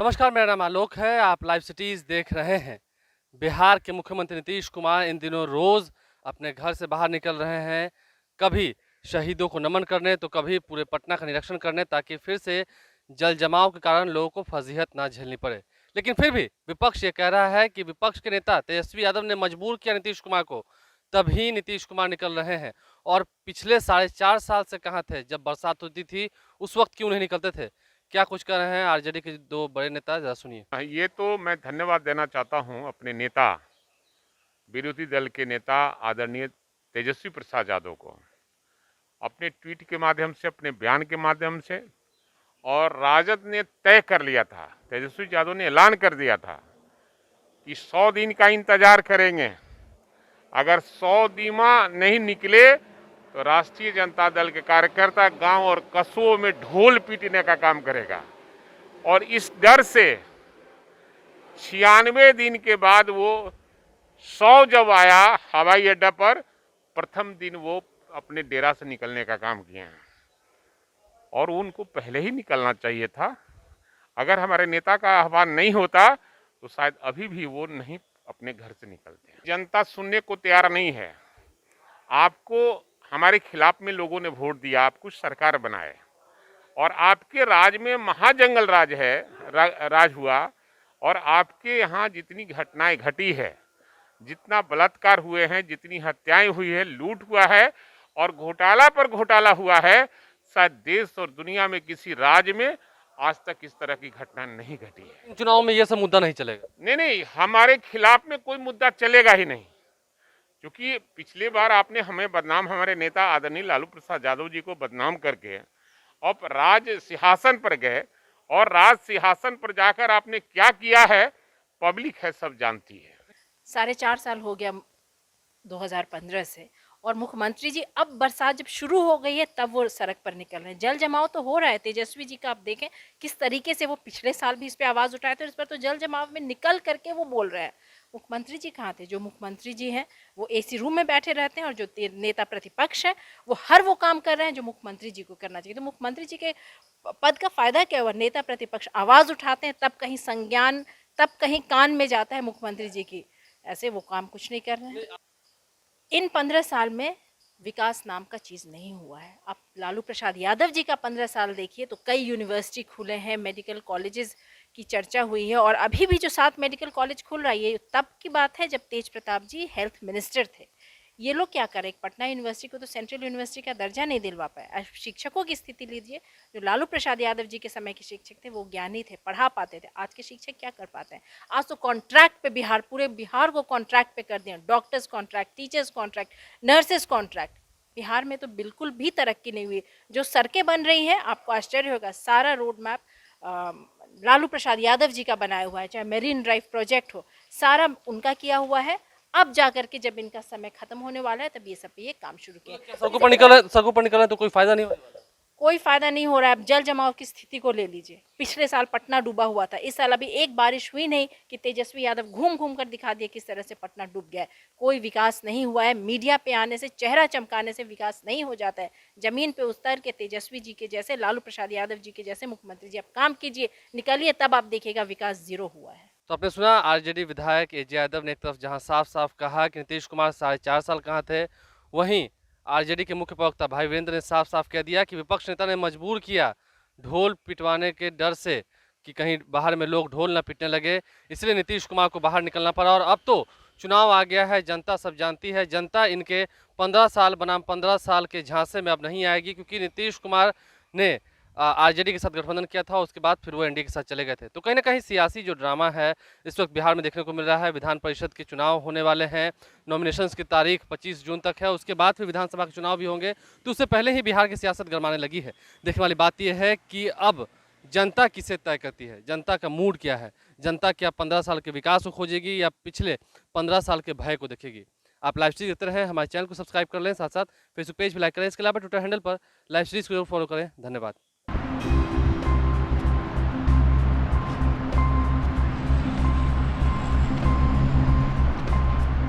नमस्कार, मेरा नाम आलोक है। आप लाइव सिटीज़ देख रहे हैं। बिहार के मुख्यमंत्री नीतीश कुमार इन दिनों रोज़ अपने घर से बाहर निकल रहे हैं, कभी शहीदों को नमन करने तो कभी पूरे पटना का निरीक्षण करने, ताकि फिर से जल जमाव के कारण लोगों को फजीहत ना झेलनी पड़े। लेकिन फिर भी विपक्ष ये कह रहा है कि विपक्ष के नेता तेजस्वी यादव ने मजबूर किया नीतीश कुमार को, तभी नीतीश कुमार निकल रहे हैं। और पिछले 4.5 साल से कहाँ थे? जब बरसात होती थी उस वक्त क्यों नहीं निकलते थे? क्या कुछ कर रहे हैं आरजेडी के दो बड़े नेता, जरा सुनिए। ये तो मैं धन्यवाद देना चाहता हूं अपने नेता, विरोधी दल के नेता आदरणीय तेजस्वी प्रसाद यादव को। अपने ट्वीट के माध्यम से, अपने बयान के माध्यम से, और राजद ने तय कर लिया था, तेजस्वी यादव ने ऐलान कर दिया था कि 100 दिन का इंतजार करेंगे। अगर 100 दिना नहीं निकले तो राष्ट्रीय जनता दल के कार्यकर्ता गांव और कस्बों में ढोल पीटने का काम करेगा। और इस डर से 96 दिन के बाद वो 100 जब आया हवाई अड्डा पर, प्रथम दिन वो अपने डेरा से निकलने का काम किए हैं। और उनको पहले ही निकलना चाहिए था। अगर हमारे नेता का आह्वान नहीं होता तो शायद अभी भी वो नहीं अपने घर से निकलते। जनता सुनने को तैयार नहीं है। आपको हमारे खिलाफ में लोगों ने वोट दिया, आप कुछ सरकार बनाए, और आपके राज में महाजंगल राज है, राज हुआ, और आपके यहाँ जितनी घटनाएं घटी है, जितना बलात्कार हुए हैं, जितनी हत्याएं हुई है, लूट हुआ है और घोटाला पर घोटाला हुआ है, शायद देश और दुनिया में किसी राज्य में आज तक इस तरह की घटना नहीं घटी है। चुनाव में ये सब मुद्दा नहीं चलेगा? नहीं, हमारे खिलाफ में कोई मुद्दा चलेगा ही नहीं। क्योंकि पिछली बार आपने हमें बदनाम, हमारे नेता आदरणीय लालू प्रसाद यादव जी को बदनाम करके अब राज सिंहासन पर गए, और राज सिंहासन पर जाकर आपने क्या किया है पब्लिक है, सब जानती है। 4.5 साल हो गया 2015 से, और मुख्यमंत्री जी अब बरसात जब शुरू हो गई है तब वो सड़क पर निकल रहे हैं। जल जमाव तो हो रहा है। तेजस्वी जी का आप देखें किस तरीके से वो पिछले साल भी इस पे आवाज़ उठाए थे, इस पर तो जल जमाव में निकल करके वो बोल रहे हैं। मुख्यमंत्री जी कहाँ थे? जो मुख्यमंत्री जी हैं वो एसी रूम में बैठे रहते हैं, और जो नेता प्रतिपक्ष है वो हर वो काम कर रहे हैं जो मुख्यमंत्री जी को करना चाहिए। तो मुख्यमंत्री जी के पद का फायदा क्या हुआ? नेता प्रतिपक्ष आवाज़ उठाते हैं, तब कहीं संज्ञान, तब कहीं कान में जाता है मुख्यमंत्री जी की। ऐसे वो काम कुछ नहीं कर रहे हैं। इन 15 साल में विकास नाम का चीज़ नहीं हुआ है। आप लालू प्रसाद यादव जी का 15 साल देखिए तो कई यूनिवर्सिटी खुले हैं, मेडिकल कॉलेजेस की चर्चा हुई है, और अभी भी जो 7 मेडिकल कॉलेज खुल रहा है ये तब की बात है जब तेज प्रताप जी हेल्थ मिनिस्टर थे। ये लोग क्या करें? पटना यूनिवर्सिटी को तो सेंट्रल यूनिवर्सिटी का दर्जा नहीं दिलवा पाए। शिक्षकों की स्थिति लीजिए। जो लालू प्रसाद यादव जी के समय के शिक्षक थे वो ज्ञानी थे, पढ़ा पाते थे। आज के शिक्षक क्या कर पाते हैं? आज तो कॉन्ट्रैक्ट पे बिहार, पूरे बिहार को कॉन्ट्रैक्ट पे कर दिया। Doctors contract, teachers contract, nurses contract. Bihar में तो बिल्कुल भी तरक्की नहीं हुई। जो सड़कें बन रही हैं आपको आश्चर्य होगा, सारा रोड मैप लालू प्रसाद यादव जी का बनाया हुआ है। चाहे मेरीन ड्राइव प्रोजेक्ट हो, सारा उनका किया हुआ है। अब जाकर के जब इनका समय खत्म होने वाला है तब ये सब पे ये काम शुरू किया। सड़कों पर निकल तो कोई फायदा नहीं होगा? कोई फायदा नहीं हो रहा है। अब जल जमाव की स्थिति को ले लीजिए। पिछले साल पटना डूबा हुआ था, इस साल अभी एक बारिश हुई नहीं कि तेजस्वी यादव घूम घूम कर दिखा दिया किस तरह से पटना डूब गया है। कोई विकास नहीं हुआ है। मीडिया पे आने से, चेहरा चमकाने से विकास नहीं हो जाता है। जमीन पे उतर के तेजस्वी जी के जैसे, लालू प्रसाद यादव जी के जैसे मुख्यमंत्री जी आप काम कीजिए, निकलिए, तब आप देखिएगा विकास जीरो हुआ है। तो आपने सुना आरजेडी विधायक एजे यादव ने एक तरफ जहां साफ साफ कहा कि नीतीश कुमार 4.5 साल कहाँ थे, वहीं आरजेडी के मुख्य प्रवक्ता भाई वीरेंद्र ने साफ साफ कह दिया कि विपक्ष नेता ने मजबूर किया ढोल पिटवाने के डर से, कि कहीं बाहर में लोग ढोल न पीटने लगे, इसलिए नीतीश कुमार को बाहर निकलना पड़ा। और अब तो चुनाव आ गया है, जनता सब जानती है। जनता इनके 15 साल बनाम 15 साल के झांसे में अब नहीं आएगी, क्योंकि नीतीश कुमार ने आरजेडी के साथ गठबंधन किया था, उसके बाद फिर वो एनडीए के साथ चले गए थे। तो कहीं ना कहीं सियासी जो ड्रामा है इस वक्त बिहार में देखने को मिल रहा है। विधान परिषद के चुनाव होने वाले हैं, नॉमिनेशंस की तारीख 25 जून तक है, उसके बाद फिर विधानसभा के चुनाव भी होंगे, तो उससे पहले ही बिहार की सियासत गरमाने लगी है। देखने वाली बात यह है कि अब जनता किसे तय करती है, जनता का मूड क्या है, जनता क्या 15 साल के विकास को खोजेगी या पिछले 15 साल के भय को देखेगी। आप लाइव सीरीज देखते रहे, हमारे चैनल को सब्सक्राइब कर लें, साथ साथ फेसबुक पेज भी लाइक करें। इसके अलावा ट्विटर हैंडल पर लाइव सीरीज को जरूर फॉलो करें। धन्यवाद।